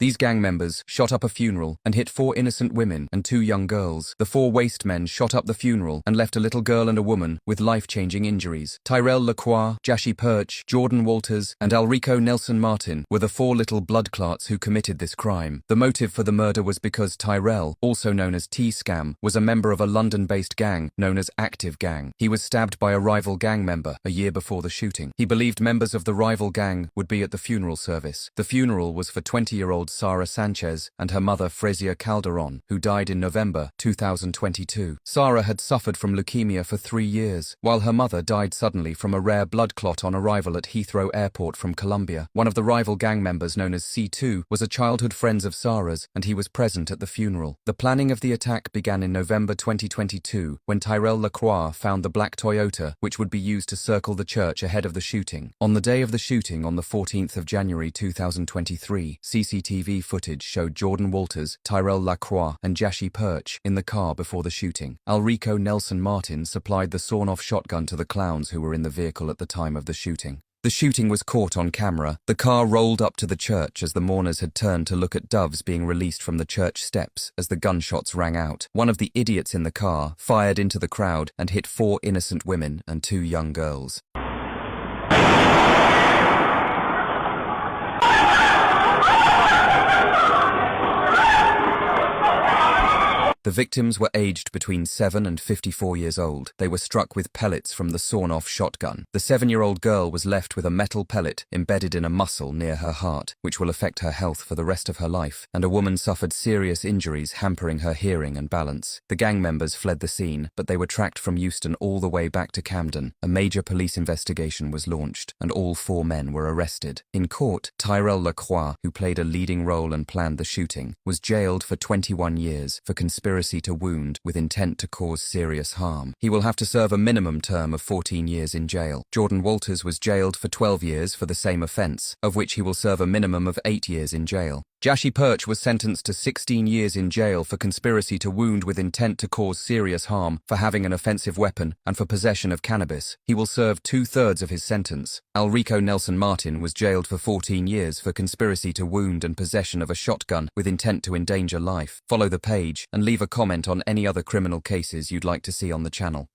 These gang members shot up a funeral and hit 4 innocent women and 2 young girls. The 4 waste men shot up the funeral and left a little girl and a woman with life-changing injuries. Tyrell Lacroix, Jashi Perch, Jordan Walters, and Alrico Nelson Martin were the 4 little blood clots who committed this crime. The motive for the murder was because Tyrell, also known as T-Scam, was a member of a London-based gang known as Active Gang. He was stabbed by a rival gang member a year before the shooting. He believed members of the rival gang would be at the funeral service. The funeral was for 20-year-old Sara Sanchez and her mother Frazier Calderon, who died in November 2022. Sara had suffered from leukemia for 3 years, while her mother died suddenly from a rare blood clot on arrival at Heathrow Airport from Colombia. One of the rival gang members, known as C2, was a childhood friend of Sara's, and he was present at the funeral. The planning of the attack began in November 2022, when Tyrell Lacroix found the black Toyota, which would be used to circle the church ahead of the shooting. On the day of the shooting, on the 14th of January 2023, CCTV footage showed Jordan Walters, Tyrell Lacroix, and Jashi Perch in the car before the shooting. Alrico Nelson Martin supplied the sawn-off shotgun to the clowns who were in the vehicle at the time of the shooting. The shooting was caught on camera. The car rolled up to the church as the mourners had turned to look at doves being released from the church steps as the gunshots rang out. One of the idiots in the car fired into the crowd and hit 4 innocent women and 2 young girls. The victims were aged between 7 and 54 years old. They were struck with pellets from the sawn-off shotgun. The 7-year-old girl was left with a metal pellet embedded in a muscle near her heart, which will affect her health for the rest of her life, and a woman suffered serious injuries hampering her hearing and balance. The gang members fled the scene, but they were tracked from Euston all the way back to Camden. A major police investigation was launched, and all 4 men were arrested. In court, Tyrell Lacroix, who played a leading role and planned the shooting, was jailed for 21 years for conspiracy to wound with intent to cause serious harm. He will have to serve a minimum term of 14 years in jail. Jordan Walters was jailed for 12 years for the same offence, of which he will serve a minimum of 8 years in jail. Jashi Perch was sentenced to 16 years in jail for conspiracy to wound with intent to cause serious harm, for having an offensive weapon, and for possession of cannabis. He will serve 2/3 of his sentence. Alrico Nelson Martin was jailed for 14 years for conspiracy to wound and possession of a shotgun with intent to endanger life. Follow the page and leave a comment on any other criminal cases you'd like to see on the channel.